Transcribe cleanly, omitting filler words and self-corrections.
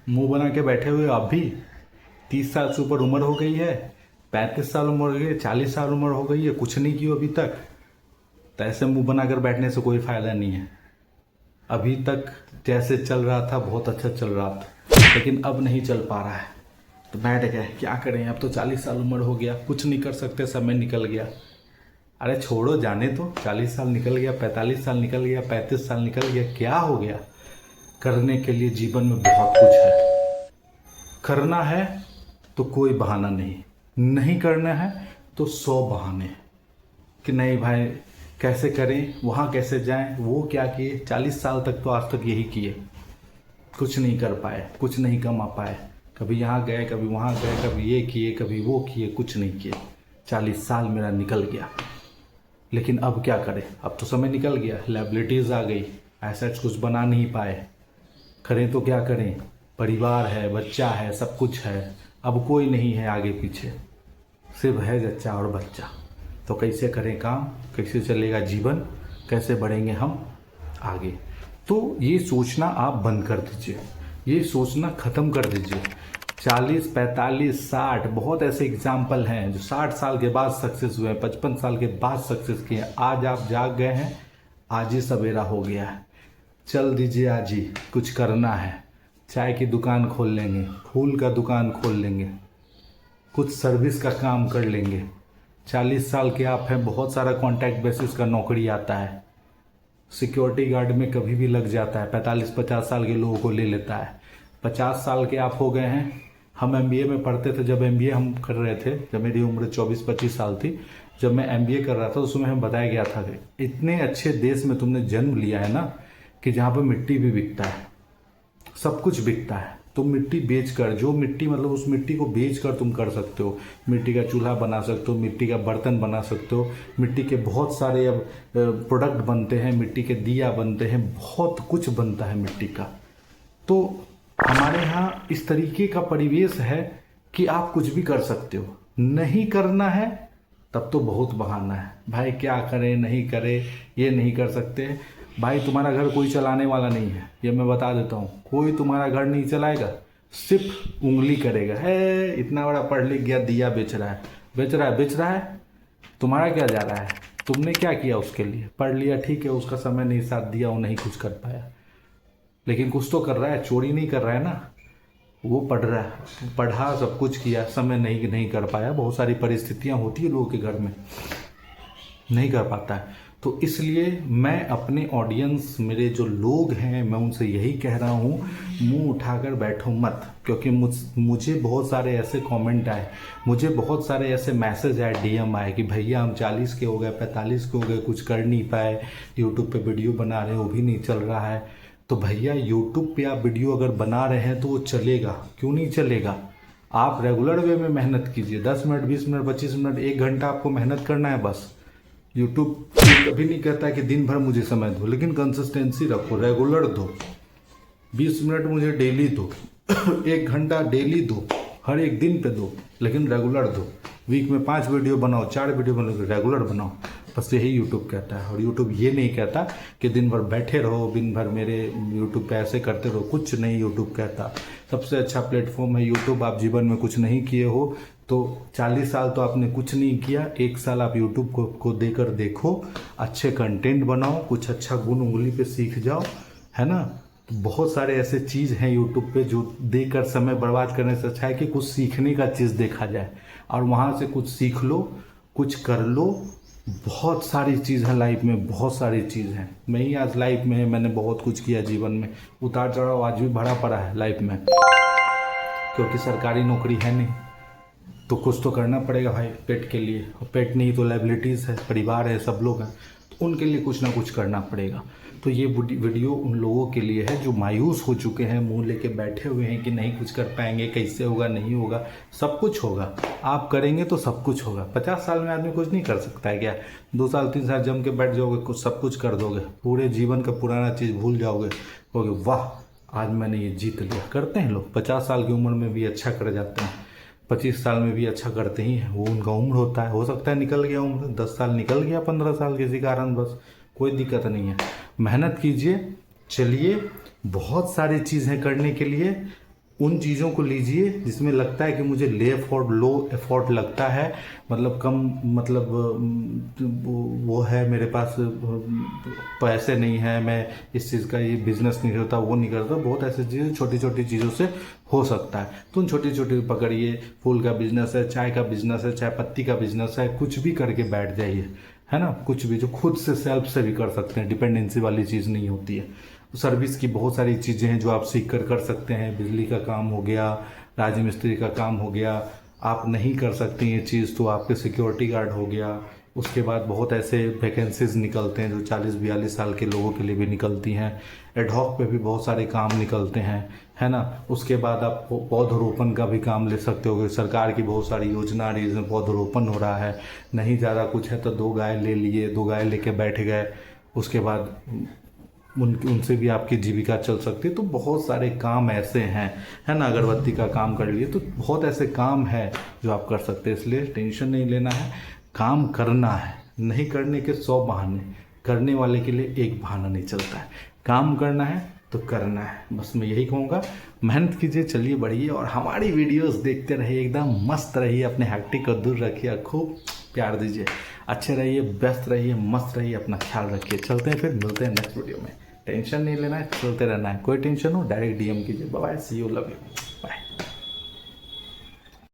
मुंह बना के बैठे हुए आप भी 30 साल से ऊपर उम्र हो गई है, 35 साल उम्र हो गई है, 40 साल उम्र हो गई है, कुछ नहीं किया अभी तक। तो ऐसे मुंह बनाकर बैठने से कोई फायदा नहीं है। अभी तक जैसे चल रहा था बहुत अच्छा चल रहा था, लेकिन अब नहीं चल पा रहा है। तो बैठ गए, क्या करें, अब तो 40 साल उम्र हो गया, कुछ नहीं कर सकते, समय निकल गया। अरे छोड़ो, जाने तो 40 साल निकल गया, 45 साल निकल गया, 35 साल निकल गया, क्या हो गया। करने के लिए जीवन में बहुत कुछ है। करना है तो कोई बहाना नहीं, नहीं करना है तो 100 बहाने कि नहीं भाई कैसे करें, वहाँ कैसे जाएं, वो क्या किए, 40 साल तक तो आज तक यही किए, कुछ नहीं कर पाए, कुछ नहीं कमा पाए। कभी यहाँ गए, कभी वहाँ गए, कभी ये किए, कभी वो किए, कुछ नहीं किए। 40 साल मेरा निकल गया। लेकिन अब क्या करें, अब तो समय निकल गया, लायबिलिटीज़ आ गई, एसेट्स कुछ बना नहीं पाए। करें तो क्या करें, परिवार है, बच्चा है, सब कुछ है, अब कोई नहीं है आगे पीछे, सिर्फ है जच्चा और बच्चा। तो कैसे करें काम, कैसे चलेगा जीवन, कैसे बढ़ेंगे हम आगे। तो ये सोचना आप बंद कर दीजिए, ये सोचना ख़त्म कर दीजिए। 40, 45, 60 बहुत ऐसे एग्जाम्पल हैं जो 60 साल के बाद सक्सेस हुए हैं, 55 साल के बाद सक्सेस किए हैं। आज आप जाग गए हैं, आज ही सवेरा हो गया है, चल दीजिए आज ही। कुछ करना है, चाय की दुकान खोल लेंगे, फूल का दुकान खोल लेंगे, कुछ सर्विस का काम कर लेंगे। 40 साल के आप हैं, बहुत सारा कॉन्ट्रैक्ट बेसिस का नौकरी आता है, सिक्योरिटी गार्ड में कभी भी लग जाता है, 45-50 साल के लोगों को ले लेता है। 50 साल के आप हो गए हैं। हम एमबीए में पढ़ते थे, जब एमबीए हम कर रहे थे, जब मेरी उम्र 24-25 साल थी, जब मैं एमबीए कर रहा था, उसमें हमें बताया गया था कि इतने अच्छे देश में तुमने जन्म लिया है ना, कि जहाँ पर मिट्टी भी बिकता है, सब कुछ बिकता है। तुम मिट्टी बेच कर, जो मिट्टी मतलब उस मिट्टी को बेच कर तुम कर सकते हो, मिट्टी का चूल्हा बना सकते हो, मिट्टी का बर्तन बना सकते हो, मिट्टी के बहुत सारे अब प्रोडक्ट बनते हैं, मिट्टी के दिया बनते हैं, बहुत कुछ बनता है मिट्टी का। तो हमारे यहाँ इस तरीके का परिवेश है कि आप कुछ भी कर सकते हो। नहीं करना है तब तो बहुत बहाना है, भाई क्या करें, नहीं करें, ये नहीं कर सकते। भाई तुम्हारा घर कोई चलाने वाला नहीं है, ये मैं बता देता हूँ, कोई तुम्हारा घर नहीं चलाएगा, सिर्फ उंगली करेगा। है इतना बड़ा पढ़ लिख गया, दिया बेच रहा है, बेच रहा है, बेच रहा है, तुम्हारा क्या जा रहा है, तुमने क्या किया उसके लिए। पढ़ लिया ठीक है, उसका समय नहीं साथ दिया, वो नहीं कुछ कर पाया, लेकिन कुछ तो कर रहा है, चोरी नहीं कर रहा है ना। वो पढ़ रहा है, पढ़ा, सब कुछ किया, समय नहीं नहीं कर पाया। बहुत सारी परिस्थितियां होती है लोगों के घर में, नहीं कर पाता है। तो इसलिए मैं अपने ऑडियंस, मेरे जो लोग हैं, मैं उनसे यही कह रहा हूँ, मुंह उठाकर बैठो मत। क्योंकि मुझे बहुत सारे ऐसे कमेंट आए, मुझे बहुत सारे ऐसे मैसेज आए, डीएम आए कि भैया हम 40 के हो गए, 45 के हो गए, कुछ कर नहीं पाए, यूट्यूब पे वीडियो बना रहे हैं वो भी नहीं चल रहा है। तो भैया यूट्यूब पे आप वीडियो अगर बना रहे हैं तो वो चलेगा, क्यों नहीं चलेगा। आप रेगुलर वे में मेहनत कीजिए, 10 मिनट, 20 मिनट, 25 मिनट, 1 घंटा आपको मेहनत करना है बस। यूट्यूब कभी नहीं कहता कि दिन भर मुझे समय दो, लेकिन कंसिस्टेंसी रखो, रेगुलर दो। 20 मिनट मुझे डेली दो, 1 घंटा डेली दो, हर एक दिन पे दो, लेकिन रेगुलर दो। वीक में 5 वीडियो बनाओ, 4 वीडियो बनाओ, रेगुलर बनाओ। बस यही यूट्यूब कहता है। और यूट्यूब ये नहीं कहता कि दिन भर बैठे रहो, दिन भर मेरे यूट्यूब पे ऐसे करते रहो, कुछ नहीं यूट्यूब कहता। सबसे अच्छा प्लेटफॉर्म है यूट्यूब। आप जीवन में कुछ नहीं किए हो तो 40 साल तो आपने कुछ नहीं किया, 1 साल आप यूट्यूब को देकर देखो, अच्छे कंटेंट बनाओ, कुछ अच्छा गुण उंगली पे सीख जाओ, है ना। तो बहुत सारे ऐसे चीज़ हैं यूट्यूब पे जो देखकर समय बर्बाद करने से अच्छा है कि कुछ सीखने का चीज़ देखा जाए और वहाँ से कुछ सीख लो, कुछ कर लो। बहुत सारी चीज़ है लाइफ में, बहुत सारी चीज़ है। मैं ही आज लाइफ में, मैंने बहुत कुछ किया जीवन में, उतार चढ़ाव आज भी भरा पड़ा है लाइफ में, क्योंकि सरकारी नौकरी है नहीं तो कुछ तो करना पड़ेगा भाई पेट के लिए। और पेट नहीं तो लायबिलिटीज़ है, परिवार है, सब लोग हैं, तो उनके लिए कुछ ना कुछ करना पड़ेगा। तो ये वीडियो उन लोगों के लिए है जो मायूस हो चुके हैं, मुंह लेके बैठे हुए हैं कि नहीं कुछ कर पाएंगे, कैसे होगा, नहीं होगा। सब कुछ होगा, आप करेंगे तो सब कुछ होगा। 50 साल में आदमी कुछ नहीं कर सकता है क्या। 2 साल 3 साल जम के बैठ जाओगे, कुछ सब कुछ कर दोगे, पूरे जीवन का पुराना चीज़ भूल जाओगे, कहोगे वाह आज मैंने ये जीत लिया। करते हैं लोग 50 साल की उम्र में भी अच्छा कर जाते हैं, 25 साल में भी अच्छा करते ही हैं, वो उनका उम्र होता है। हो सकता है निकल गया उम्र, 10 साल निकल गया, 15 साल किसी कारण, बस कोई दिक्कत नहीं है। मेहनत कीजिए, चलिए, बहुत सारी चीज़ें करने के लिए। उन चीज़ों को लीजिए जिसमें लगता है कि मुझे लो एफोर्ट लगता है, मतलब कम, मतलब वो है मेरे पास पैसे नहीं है, मैं इस चीज़ का ये बिजनेस नहीं करता, वो नहीं करता। बहुत ऐसी चीज़ें छोटी छोटी चीज़ों से हो सकता है, तो उन छोटी छोटी पकड़िए। फूल का बिजनेस है, चाय का बिजनेस है, चाय पत्ती का बिजनेस है, कुछ भी करके बैठ जाइए, है ना। कुछ भी जो खुद से सेल्फ से भी कर सकते हैं, डिपेंडेंसी वाली चीज़ नहीं होती है। सर्विस की बहुत सारी चीज़ें हैं जो आप सीख कर सकते हैं। बिजली का काम हो गया, राजमिस्त्री का काम हो गया। आप नहीं कर सकते ये चीज़ तो आपके सिक्योरिटी गार्ड हो गया। उसके बाद बहुत ऐसे वैकेंसीज निकलते हैं जो 40-42 साल के लोगों के लिए भी निकलती हैं। एडहॉक पे भी बहुत सारे काम निकलते हैं, है ना। उसके बाद आप पौधरोपण का भी काम ले सकते हो, सरकार की बहुत सारी योजना आ रही है जिसमें पौधरोपण हो रहा है। नहीं ज़्यादा कुछ है तो 2 गाय ले लिए, 2 गाय लेके बैठ गए, उसके बाद उनसे भी आपकी जीविका चल सकती है। तो बहुत सारे काम ऐसे हैं, है ना। अगरबत्ती का काम कर लिए, तो बहुत ऐसे काम है जो आप कर सकते हैं। इसलिए टेंशन नहीं लेना है, काम करना है। नहीं करने के 100 बहाने, करने वाले के लिए एक बहाना नहीं चलता है। काम करना है तो करना है, बस मैं यही कहूँगा। मेहनत कीजिए, चलिए बढ़िए, और हमारी वीडियोस देखते रहिए, एकदम मस्त रहिए, अपने हैक्टिक को दूर रखिए, खूब प्यार दीजिए, अच्छे रहिए, व्यस्त रहिए, मस्त रहिए, अपना ख्याल रखिए। चलते हैं, फिर मिलते हैं नेक्स्ट वीडियो में। टेंशन नहीं लेना है, चलते रहना है। कोई टेंशन हो डायरेक्ट DM कीजिए। Bye bye, see you, love you.